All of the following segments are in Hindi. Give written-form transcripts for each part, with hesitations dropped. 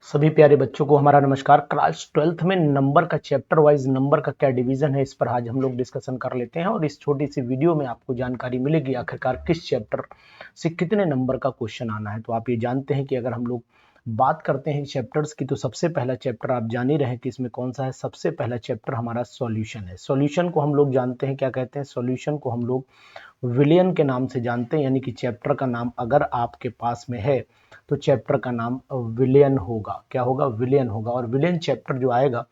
सभी प्यारे बच्चों को हमारा नमस्कार। क्लास 12th में नंबर का चैप्टर वाइज नंबर का क्या डिवीजन है, इस पर आज हम लोग डिस्कशन कर लेते हैं और इस छोटी सी वीडियो में आपको जानकारी मिलेगी आखिरकार किस चैप्टर से कितने नंबर का क्वेश्चन आना है। तो आप ये जानते हैं कि अगर हम लोग बात करते हैं चैप्टर्स की तो सबसे पहला चैप्टर आप जान ही रहे हैं कि इसमें कौन सा है। सबसे पहला चैप्टर हमारा सॉल्यूशन है। सॉल्यूशन को हम लोग जानते हैं क्या कहते हैं, सॉल्यूशन को हम लोग विलियन के नाम से जानते हैं, यानी कि चैप्टर का नाम अगर आपके पास में है तो चैप्टर का नाम विलियन होगा। क्या होगा? विलियन होगा। और विलियन चैप्टर जो आएगा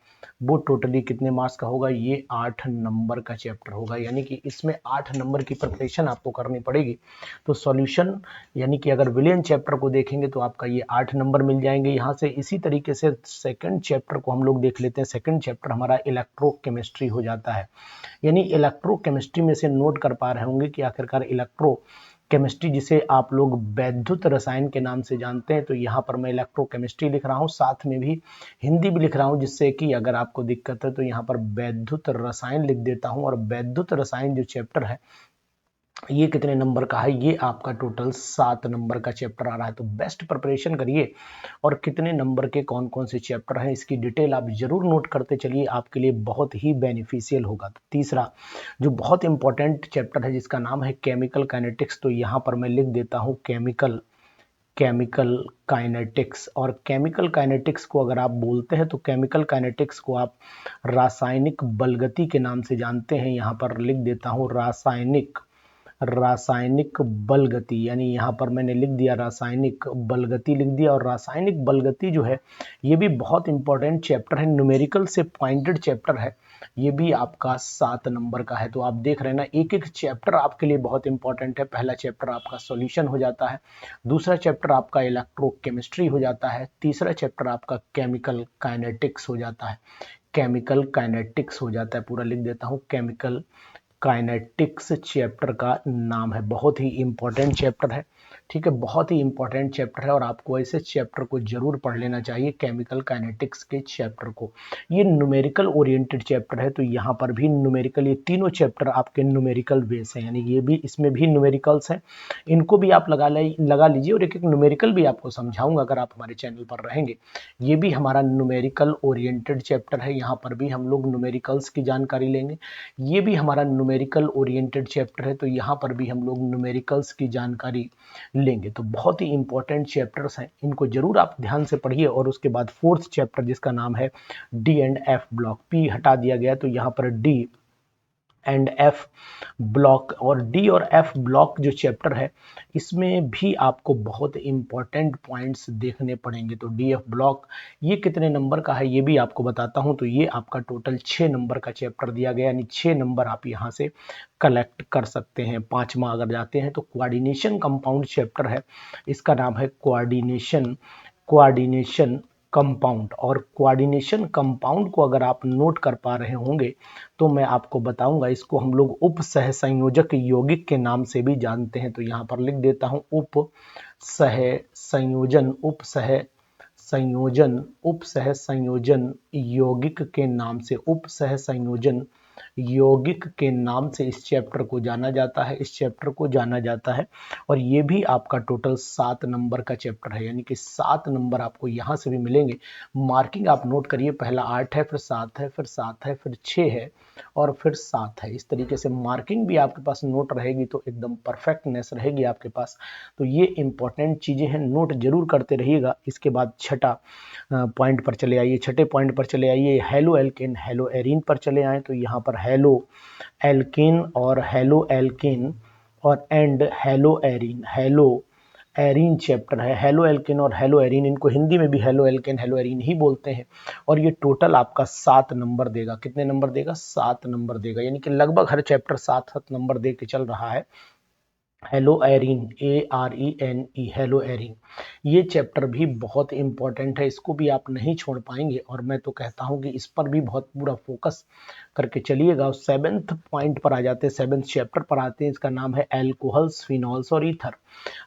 वो टोटली कितने मार्क्स का होगा? ये 8 नंबर का चैप्टर होगा, यानी कि इसमें 8 नंबर की प्रिपरेशन आपको करनी पड़ेगी। तो सॉल्यूशन यानी कि अगर विलियन चैप्टर को देखेंगे तो आपका ये 8 नंबर मिल जाएंगे यहाँ से। इसी तरीके से सेकंड चैप्टर को हम लोग देख लेते हैं। सेकंड चैप्टर हमारा इलेक्ट्रोकेमिस्ट्री हो जाता है, यानी इलेक्ट्रोकेमिस्ट्री में से नोट कर पा रहे होंगे कि आखिरकार इलेक्ट्रो केमिस्ट्री जिसे आप लोग वैद्युत रसायन के नाम से जानते हैं, तो यहाँ पर मैं इलेक्ट्रोकेमिस्ट्री लिख रहा हूँ, साथ में भी हिंदी भी लिख रहा हूँ, जिससे कि अगर आपको दिक्कत है तो यहाँ पर वैद्युत रसायन लिख देता हूँ। और वैद्युत रसायन जो चैप्टर है ये कितने नंबर का है? ये आपका टोटल 7 नंबर का चैप्टर आ रहा है। तो बेस्ट प्रिपरेशन करिए और कितने नंबर के कौन कौन से चैप्टर हैं इसकी डिटेल आप जरूर नोट करते चलिए, आपके लिए बहुत ही बेनिफिशियल होगा। तो तीसरा जो बहुत इंपॉर्टेंट चैप्टर है जिसका नाम है केमिकल काइनेटिक्स, तो यहाँ पर मैं लिख देता हूँ केमिकल काइनेटिक्स। और केमिकल काइनेटिक्स को अगर आप बोलते हैं तो केमिकल काइनेटिक्स को आप रासायनिक बलगति के नाम से जानते हैं। यहाँ पर लिख देता हूँ रासायनिक बल गति, यानी यहाँ पर मैंने लिख दिया रासायनिक बल गति लिख दिया। और रासायनिक बल गति जो है ये भी बहुत इंपॉर्टेंट चैप्टर है, न्यूमेरिकल से पॉइंटेड चैप्टर है। ये भी आपका 7 नंबर का है। तो आप देख रहे हैं ना, एक एक चैप्टर आपके लिए बहुत इंपॉर्टेंट है। पहला चैप्टर आपका सॉल्यूशन हो जाता है, दूसरा चैप्टर आपका इलेक्ट्रोकेमिस्ट्री हो जाता है, तीसरा चैप्टर आपका केमिकल काइनेटिक्स हो जाता है। केमिकल काइनेटिक्स हो जाता है, पूरा लिख देता हूँ केमिकल काइनेटिक्स चैप्टर का नाम है। बहुत ही इंपॉर्टेंट चैप्टर है, ठीक है, बहुत ही इंपॉर्टेंट चैप्टर है और आपको ऐसे चैप्टर को जरूर पढ़ लेना चाहिए, केमिकल काइनेटिक्स के चैप्टर को। ये न्यूमेरिकल ओरिएंटेड चैप्टर है, तो यहाँ पर भी न्यूमेरिकल, ये तीनों चैप्टर आपके न्यूमेरिकल बेस हैं, यानी ये भी इसमें भी न्यूमेरिकल्स हैं। इनको भी आप लगा लीजिए और एक एक न्यूमेरिकल भी आपको समझाऊंगा अगर आप हमारे चैनल पर रहेंगे। ये भी हमारा न्यूमेरिकल ओरिएंटेड चैप्टर है, यहाँ पर भी हम लोग न्यूमेरिकल्स की जानकारी लेंगे। ये भी हमारा न्यूमेरिकल ओरिएंटेड चैप्टर है, तो यहाँ पर भी हम लोग न्यूमेरिकल्स की जानकारी लेंगे। तो बहुत ही इंपॉर्टेंट चैप्टर्स हैं, इनको जरूर आप ध्यान से पढ़िए। और उसके बाद फोर्थ चैप्टर जिसका नाम है D and F block, P हटा दिया गया तो यहाँ पर डी एंड एफ ब्लॉक, और डी और एफ ब्लॉक जो चैप्टर है इसमें भी आपको बहुत इंपॉर्टेंट पॉइंट्स देखने पड़ेंगे। तो डी एफ ब्लॉक ये कितने नंबर का है ये भी आपको बताता हूं। तो ये आपका टोटल 6 नंबर का चैप्टर दिया गया, यानी 6 नंबर आप यहां से कलेक्ट कर सकते हैं। पांचवा अगर जाते हैं तो कोऑर्डिनेशन कंपाउंड चैप्टर है, इसका नाम है कोऑर्डिनेशन कंपाउंड। और कोऑर्डिनेशन कंपाउंड को अगर आप नोट कर पा रहे होंगे तो मैं आपको बताऊंगा, इसको हम लोग उप सह संयोजक यौगिक के नाम से भी जानते हैं। तो यहाँ पर लिख देता हूं उप सह संयोजन यौगिक के नाम से, उप सह संयोजन यौगिक के नाम से इस चैप्टर को जाना जाता है, और ये भी आपका टोटल 7 नंबर का चैप्टर है, यानी कि 7 नंबर आपको यहाँ से भी मिलेंगे। मार्किंग आप नोट करिए, पहला 8 है, फिर 7 है, फिर 7 है, फिर 6 है और फिर 7 है। इस तरीके से मार्किंग भी आपके पास नोट रहेगी तो एकदम परफेक्टनेस रहेगी आपके पास। तो ये इंपॉर्टेंट चीजें हैं, नोट जरूर करते रहिएगा। इसके बाद छठा पॉइंट पर चले आइए, छठे पॉइंट पर चले आइए, हेलो एल्केन हेलो एरीन पर चले आए। तो यहाँ पर हेलो एल्केन और एंड हेलो एरीन चैप्टर है। हेलो एल्केन और हेलो एरीन, इनको हिंदी में भी हेलो एल्केन हेलो एरीन ही बोलते हैं। और ये टोटल आपका 7 नंबर देगा। कितने नंबर देगा? 7 नंबर देगा, यानी कि लगभग हर चैप्टर 7-7 नंबर दे के चल रहा है। Hello arene, ARENE, hello arene, ये चैप्टर भी बहुत इंपॉर्टेंट है, इसको भी आप नहीं छोड़ पाएंगे। और मैं तो कहता हूं कि इस पर भी बहुत पूरा फोकस करके चलिएगा। 7th पॉइंट पर आ जाते हैं, 7th चैप्टर पर आते हैं, इसका नाम है एल्कोहल्स, फिनॉल्स और ईथर।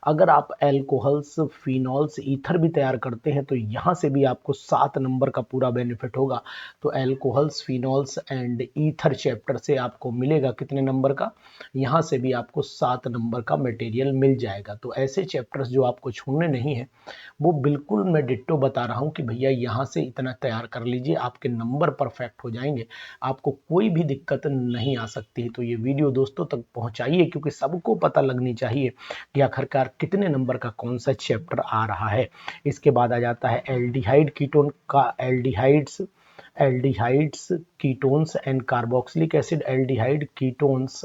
अगर आप एल्कोहल्स, फिनॉल्स, ईथर भी तैयार करते हैं तो यहाँ से भी आपको 7 नंबर का पूरा बेनिफिट होगा। तो alcohols, phenols and ether chapter से आपको मिलेगा कितने नंबर का? यहाँ से भी आपको 7 नंबर का मटेरियल मिल जाएगा। तो ऐसे चैप्टर्स जो आपको छोड़ने नहीं है वो बिल्कुल मैं डिट्टो बता रहा हूँ कि भैया यहाँ से इतना तैयार कर लीजिए, आपके नंबर परफेक्ट हो जाएंगे, आपको कोई भी दिक्कत नहीं आ सकती। तो ये वीडियो दोस्तों तक पहुँचाइए, क्योंकि सबको पता लगनी चाहिए कि आखिरकार कितने नंबर का कौन सा चैप्टर आ रहा है। इसके बाद आ जाता है एल्डिहाइड कीटोन का, aldehydes ketones and carboxylic acid, aldehyde ketones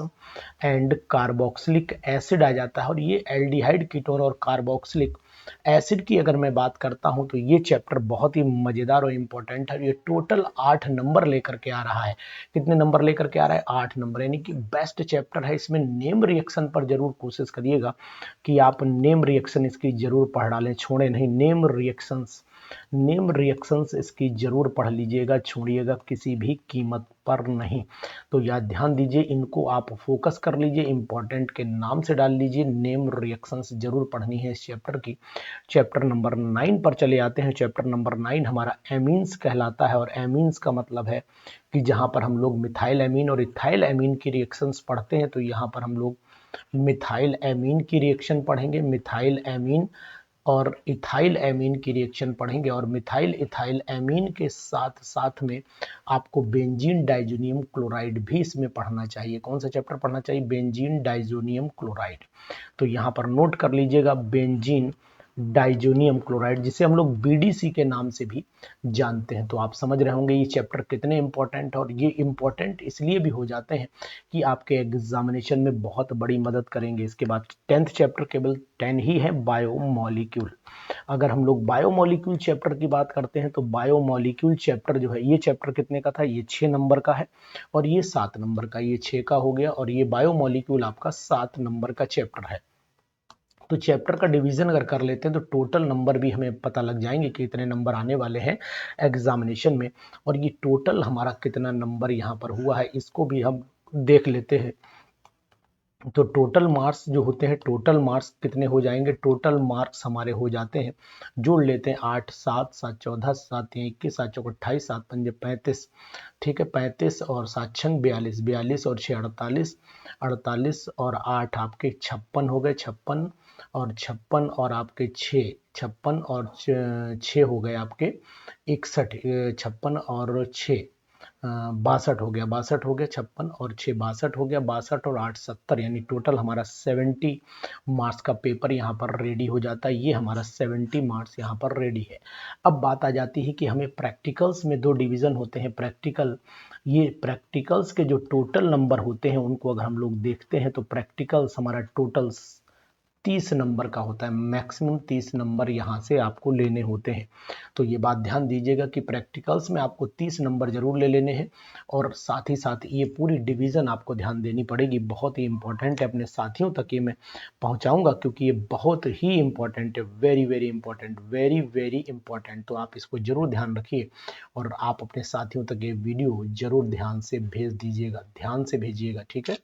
and carboxylic acid आ जाता है। और ये एल्डिहाइड कीटोन और कार्बोक्सिलिक एसिड की अगर मैं बात करता हूं तो ये चैप्टर बहुत ही मजेदार और इंपॉर्टेंट है। ये टोटल 8 नंबर लेकर के आ रहा है। कितने नंबर लेकर के आ रहा है? 8 नंबर, यानी कि बेस्ट चैप्टर है। इसमें नेम रिएक्शन पर जरूर कोशिश करिएगा कि आप नेम रिएक्शन इसकी जरूर पढ़ डालें, छोड़े नहीं। नेम रिएक्शंस इसकी जरूर पढ़ लीजिएगा, छोड़िएगा किसी भी कीमत पर नहीं। तो याद ध्यान दीजिए, इनको आप फोकस कर लीजिए, इंपॉर्टेंट के नाम से डाल लीजिए, नेम रिएक्शंस जरूर पढ़नी है इस चैप्टर की। चैप्टर नंबर 9 पर चले आते हैं। चैप्टर नंबर 9 हमारा एमीन्स कहलाता है, और एमीन्स का मतलब है कि जहां पर हम लोग मिथाइल एमीन और इथाइल एमीन की रिएक्शंस पढ़ते हैं, तो यहाँ पर हम लोग मिथाइल एमीन की रिएक्शन पढ़ेंगे, मिथाइल एमीन और इथाइल एमीन की रिएक्शन पढ़ेंगे। और मिथाइल इथाइल एमीन के साथ साथ में आपको बेंजीन डाइजोनियम क्लोराइड भी इसमें पढ़ना चाहिए। कौन सा चैप्टर पढ़ना चाहिए? Benzene diazonium chloride. तो यहाँ पर नोट कर लीजिएगा, बेंजीन डाइजोनियम क्लोराइड, जिसे हम लोग बीडीसी के नाम से भी जानते हैं। तो आप समझ रहे होंगे ये चैप्टर कितने इंपॉर्टेंट, और ये इंपॉर्टेंट इसलिए भी हो जाते हैं कि आपके एग्जामिनेशन में बहुत बड़ी मदद करेंगे। इसके बाद 10th चैप्टर केवल 10 ही है, बायोमोलिक्यूल। अगर हम लोग बायोमोलिक्यूल चैप्टर की बात करते हैं तो बायोमोलिक्यूल चैप्टर जो है, ये चैप्टर कितने का था? ये 6 नंबर का है, और ये 7 नंबर का, ये 6 का हो गया, और ये बायोमोलिक्यूल आपका 7 नंबर का चैप्टर है। तो चैप्टर का डिवीजन अगर कर लेते हैं तो टोटल नंबर भी हमें पता लग जाएंगे कि इतने नंबर आने वाले हैं एग्जामिनेशन में। और ये टोटल हमारा कितना नंबर यहाँ पर हुआ है इसको भी हम देख लेते हैं। तो टोटल मार्क्स जो होते हैं, टोटल मार्क्स कितने हो जाएंगे? टोटल मार्क्स हमारे हो जाते हैं, जोड़ लेते हैं, 8 7 7 14 7 21 7 चौक 28 7 पंजे 35, ठीक है 35 और 7 छंग 42, 42 और 6 48, 48 और 8 आपके 56 हो गए, 56 और 56 और आपके 6, 56 और 6 हो गए आपके 61, 56 और 6 62 हो गया, 62 हो गया, 56 और 6 62 हो गया, 62 और 8 70, यानी टोटल हमारा 70 मार्क्स का पेपर यहाँ पर रेडी हो जाता है। ये हमारा 70 मार्क्स यहाँ पर रेडी है। अब बात आ जाती है कि हमें प्रैक्टिकल्स में 2 डिवीजन होते हैं। ये प्रैक्टिकल्स के जो टोटल नंबर होते हैं उनको अगर हम लोग देखते हैं तो प्रैक्टिकल्स हमारा टोटल 30 नंबर का होता है, मैक्सिमम 30 नंबर यहाँ से आपको लेने होते हैं। तो ये बात ध्यान दीजिएगा कि प्रैक्टिकल्स में आपको 30 नंबर जरूर ले लेने हैं, और साथ ही साथ ये पूरी डिवीज़न आपको ध्यान देनी पड़ेगी। बहुत ही इंपॉर्टेंट है, अपने साथियों तक ये मैं पहुँचाऊँगा क्योंकि ये बहुत ही इंपॉर्टेंट है, very very important, very very important. तो आप इसको जरूर ध्यान रखिए और आप अपने साथियों तक ये वीडियो जरूर ध्यान से भेज दीजिएगा, ध्यान से भेजिएगा, ठीक है।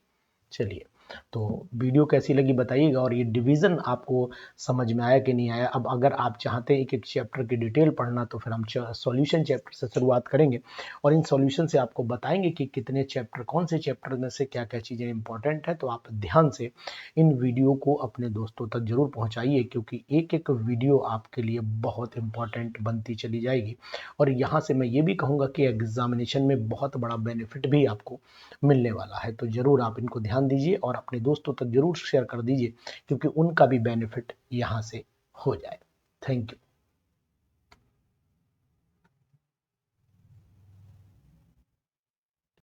चलिए, तो वीडियो कैसी लगी बताइएगा, और ये डिवीज़न आपको समझ में आया कि नहीं आया। अब अगर आप चाहते हैं एक एक चैप्टर की डिटेल पढ़ना तो फिर हम सॉल्यूशन चैप्टर से शुरुआत करेंगे, और इन सॉल्यूशन से आपको बताएंगे कि कितने चैप्टर, कौन से चैप्टर में से क्या क्या चीज़ें इंपॉर्टेंट है। तो आप ध्यान से इन वीडियो को अपने दोस्तों तक जरूर पहुँचाइए, क्योंकि एक एक वीडियो आपके लिए बहुत इंपॉर्टेंट बनती चली जाएगी। और यहाँ से मैं ये भी कहूँगा कि एग्जामिनेशन में बहुत बड़ा बेनिफिट भी आपको मिलने वाला है। तो ज़रूर आप इनको ध्यान दीजिए और अपने दोस्तों तक ज़रूर शेयर कर दीजिए, क्योंकि उनका भी बेनिफिट यहाँ से हो जाए। Thank you.